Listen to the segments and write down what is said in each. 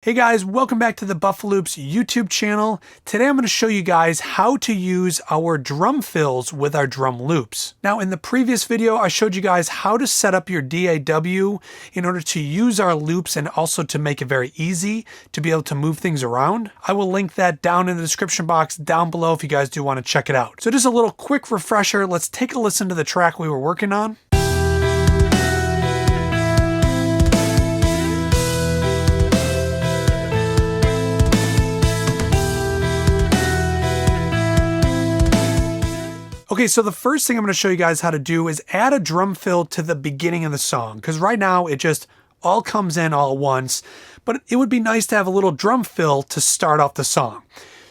Hey guys, welcome back to the Buffaloops YouTube channel. Today I'm going to show you guys how to use our drum fills with our drum loops. Now in the previous video I showed you guys how to set up your DAW in order to use our loops and also to make it very easy to be able to move things around. I will link that down in the description box down below if you guys do want to check it out. So just a little quick refresher, let's take a listen to the track we were working on. Okay, so the first thing I'm going to show you guys how to do is add a drum fill to the beginning of the song, because right now it just all comes in all at once, but it would be nice to have a little drum fill to start off the song.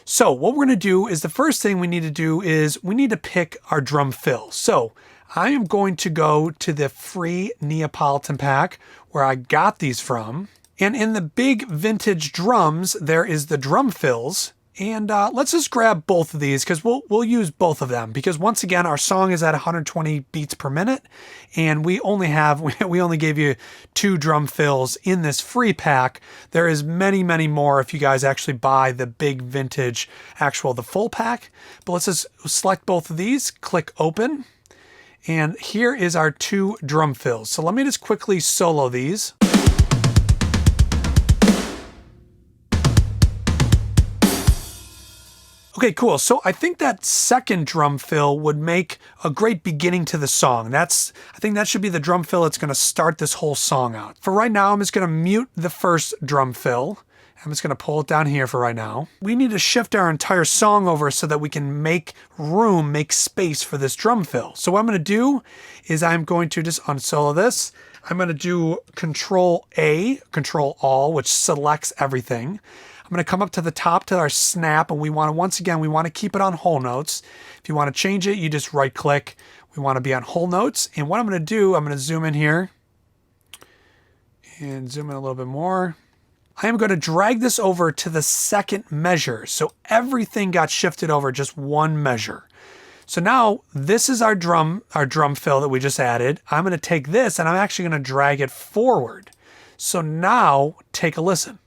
So what we're going to do is the first thing we need to do is we need to pick our drum fill. So I am going to go to the free Neapolitan pack where I got these from, and in the big vintage drums there is the drum fills. And let's just grab both of these because we'll use both of them, because once again our song is at 120 beats per minute and we only gave you 2 drum fills in this free pack. There is many more if you guys actually buy the big vintage the full pack. But let's just select both of these, click open, and here is our 2 drum fills. So let me just quickly solo these. Okay, cool. So I think that second drum fill would make a great beginning to the song. I think that should be the drum fill that's going to start this whole song out. For right now, I'm just going to mute the first drum fill. I'm just going to pull it down here for right now. We need to shift our entire song over so that we can make room, make space for this drum fill. So what I'm going to do is I'm going to just unsolo this. I'm going to do Control A, Control All, which selects everything. I'm going to come up to the top to our snap, and we want to keep it on whole notes. If you want to change it, you just right click. We want to be on whole notes. And what I'm going to do, I'm going to zoom in here and zoom in a little bit more. I am going to drag this over to the second measure. So everything got shifted over just one measure. So now this is our drum fill that we just added. I'm going to take this and I'm actually going to drag it forward. So now take a listen.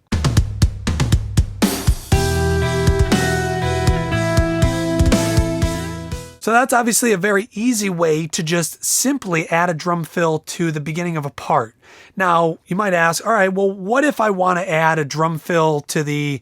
So that's obviously a very easy way to just simply add a drum fill to the beginning of a part. Now, you might ask, all right, well, what if I want to add a drum fill to the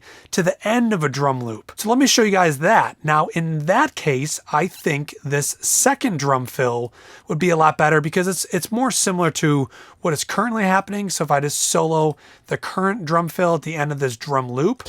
end of a drum loop? So let me show you guys that. Now, in that case, I think this second drum fill would be a lot better because it's more similar to what is currently happening. So if I just solo the current drum fill at the end of this drum loop,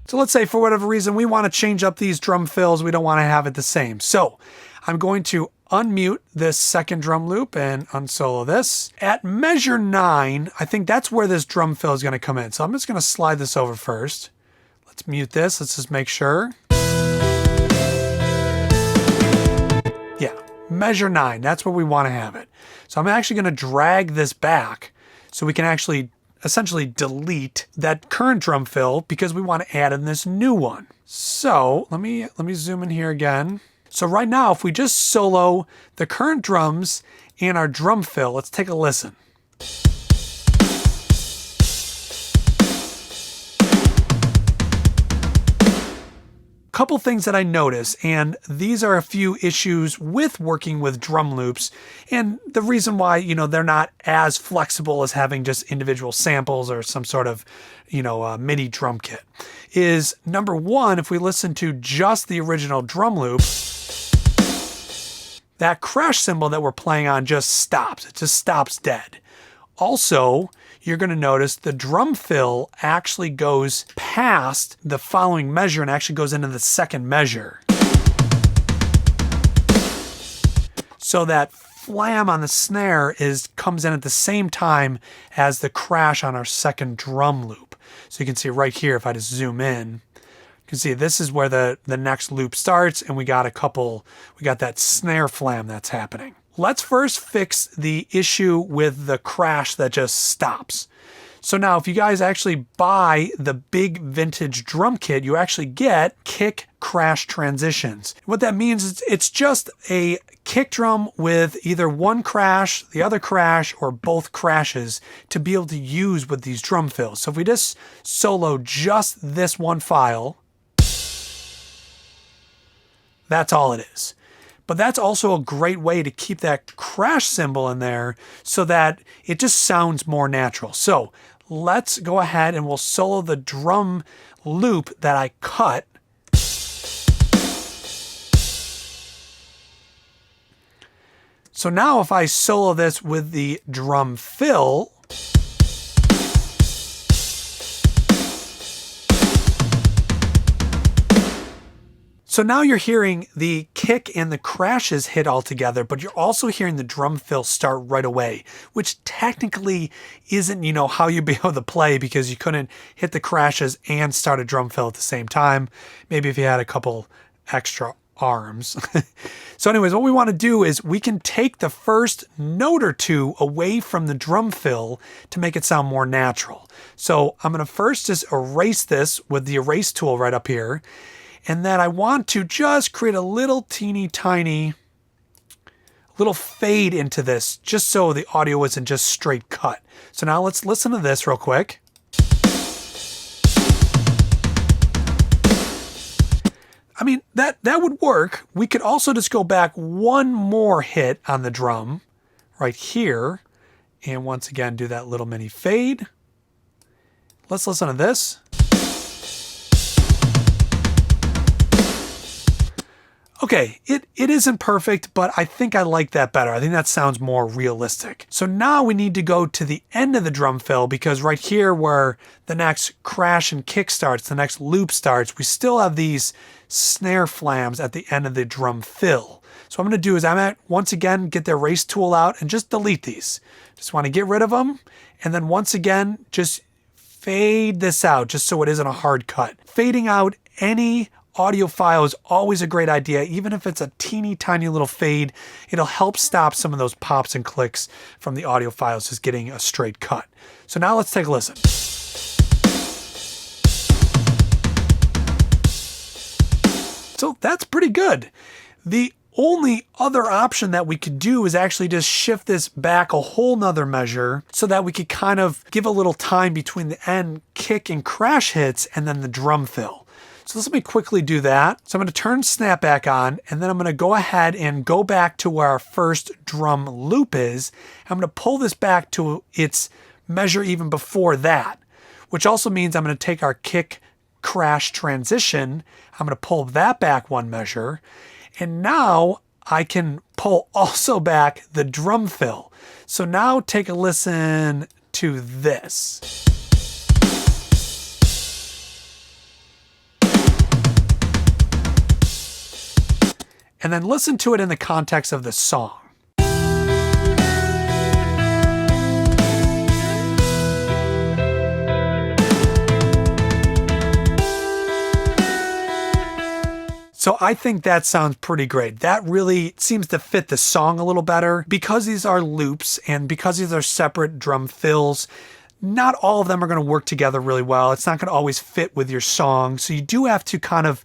so let's say for whatever reason we want to change up these drum fills, we don't want to have it the same. So I'm going to unmute this second drum loop and unsolo this. At measure 9, I think that's where this drum fill is going to come in. So I'm just going to slide this over first. Let's mute this. Let's just make sure. Yeah, measure 9, that's where we want to have it. So I'm actually going to drag this back so we can actually essentially delete that current drum fill because we want to add in this new one. So let me zoom in here again. So right now, if we just solo the current drums and our drum fill, let's take a listen. Couple things that I notice, and these are a few issues with working with drum loops, and the reason why they're not as flexible as having just individual samples or some sort of MIDI drum kit is, number one, if we listen to just the original drum loop, that crash cymbal that we're playing on just stops. It just stops dead. Also, you're going to notice the drum fill actually goes past the following measure and actually goes into the second measure. So that flam on the snare comes in at the same time as the crash on our second drum loop. So you can see right here, if I just zoom in, you can see this is where the next loop starts, and we got that snare flam that's happening. Let's first fix the issue with the crash that just stops. So now if you guys actually buy the big vintage drum kit, you actually get kick crash transitions. What that means is it's just a kick drum with either one crash, the other crash, or both crashes to be able to use with these drum fills. So if we just solo just this one file, that's all it is. But that's also a great way to keep that crash cymbal in there so that it just sounds more natural. So let's go ahead and we'll solo the drum loop that I cut. So now if I solo this with the drum fill, so now you're hearing the kick and the crashes hit all together, but you're also hearing the drum fill start right away, which technically isn't, how you'd be able to play because you couldn't hit the crashes and start a drum fill at the same time. Maybe if you had a couple extra arms. So anyways, what we want to do is we can take the first note or two away from the drum fill to make it sound more natural. So I'm going to first just erase this with the erase tool right up here. And then I want to just create a little teeny tiny little fade into this just so the audio isn't just straight cut. So now let's listen to this real quick. I mean, that would work. We could also just go back one more hit on the drum right here. And once again, do that little mini fade. Let's listen to this. Okay, it isn't perfect, but I think I like that better. I think that sounds more realistic. So now we need to go to the end of the drum fill because right here where the next crash and kick starts, the next loop starts, we still have these snare flams at the end of the drum fill. So what I'm going to do is once again, get the erase tool out and just delete these. Just want to get rid of them. And then once again, just fade this out just so it isn't a hard cut. Fading out any audio file is always a great idea. Even if it's a teeny tiny little fade, it'll help stop some of those pops and clicks from the audio files just getting a straight cut. So now let's take a listen. So that's pretty good. The only other option that we could do is actually just shift this back a whole nother measure so that we could kind of give a little time between the end kick and crash hits and then the drum fill. So let me quickly do that. So I'm going to turn snap back on, and then I'm going to go ahead and go back to where our first drum loop is. I'm going to pull this back to its measure even before that, which also means I'm going to take our kick crash transition. I'm going to pull that back one measure. And now I can pull also back the drum fill. So now take a listen to this. And then listen to it in the context of the song. So I think that sounds pretty great. That really seems to fit the song a little better. Because these are loops and because these are separate drum fills, not all of them are going to work together really well. It's not going to always fit with your song. So you do have to kind of,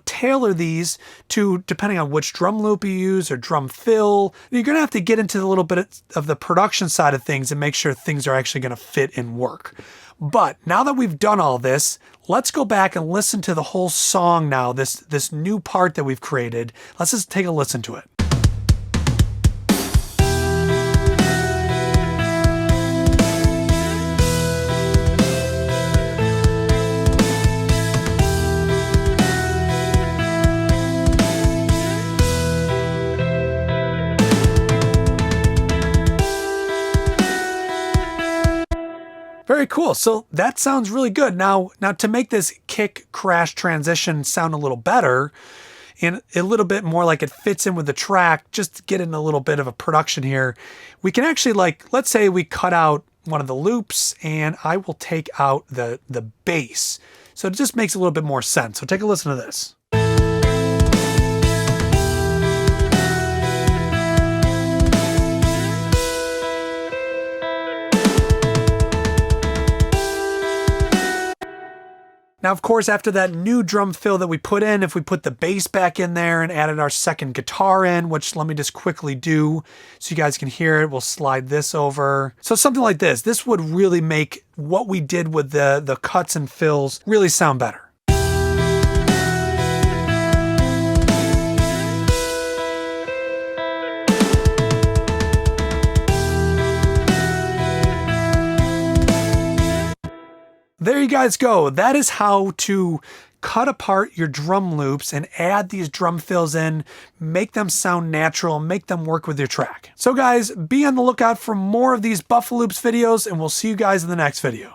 tailor these to, depending on which drum loop you use or drum fill. You're going to have to get into a little bit of the production side of things and make sure things are actually going to fit and work. But now that we've done all this, let's go back and listen to the whole song now, this new part that we've created. Let's just take a listen to it. Very cool. So that sounds really good. Now to make this kick crash transition sound a little better and a little bit more like it fits in with the track, just to get in a little bit of a production here, we can actually, let's say we cut out one of the loops and I will take out the bass. So it just makes a little bit more sense. So take a listen to this. Now, of course, after that new drum fill that we put in, if we put the bass back in there and added our second guitar in, which let me just quickly do so you guys can hear it. We'll slide this over. So something like this. This would really make what we did with the cuts and fills really sound better. There you guys go. That is how to cut apart your drum loops and add these drum fills in, make them sound natural, make them work with your track. So guys, be on the lookout for more of these Buffalo Loops videos, and we'll see you guys in the next video.